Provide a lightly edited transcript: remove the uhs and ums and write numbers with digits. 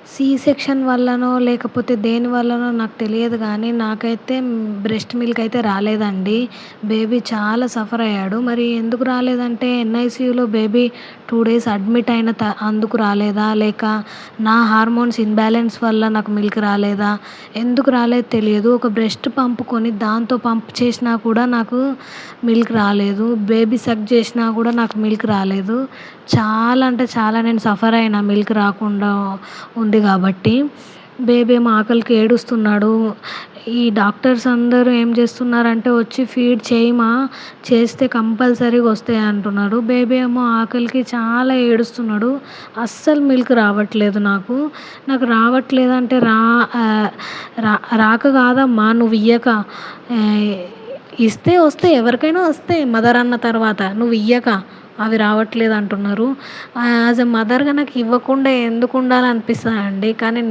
C section వల్లనో, లేకపోతే దేని వల్లనో నాకు తెలియదు గానీ, నాకైతే బ్రెస్ట్ మిల్క్ అయితే రాలేదండి. బేబీ చాలా సఫర్ అయ్యాడు. మరి ఎందుకు రాలేదంటే, ఎన్ఐసీయూలో బేబీ 2 డేస్ అడ్మిట్ అయిన అందుకు రాలేదా? లేక నా హార్మోన్స్ ఇన్‌బ్యాలెన్స్ వల్ల నాకు మిల్క్ రాలేదా? ఎందుకు రాలేదో తెలియదు. ఒక బ్రెస్ట్ పంప్ కొని దాంతో పంప్ చేసినా కూడా నాకు మిల్క్ రాలేదు. బేబీ సక్ చేసినా కూడా నాకు మిల్క్ రాలేదు. చాలా అంటే చాలా నేను సఫర్ అయినా మిల్క్ రాకుండా ఉంది కాబట్టి. బేబీ ఏమో ఆకలికి ఏడుస్తున్నాడు. ఈ డాక్టర్స్ అందరూ ఏం చేస్తున్నారంటే, వచ్చి ఫీడ్ చేయమా, చేస్తే కంపల్సరీగా వస్తాయి అంటున్నారు. బేబీ ఏమో ఆకలికి చాలా ఏడుస్తున్నాడు. అస్సలు మిల్క్ రావట్లేదు నాకు. నాకు రావట్లేదంటే రాక కాదమ్మా, నువ్వు ఇయ్యక. ఇస్తే వస్తాయి, ఎవరికైనా వస్తాయి మదర్ అన్న తర్వాత. నువ్వు ఇయ్యక అవి రావట్లేదు అంటున్నారు. యాజ్ ఎ మదర్‌గా నాకు ఇవ్వకుండా ఎందుకు ఉండాలనిపిస్తదండి. కానీ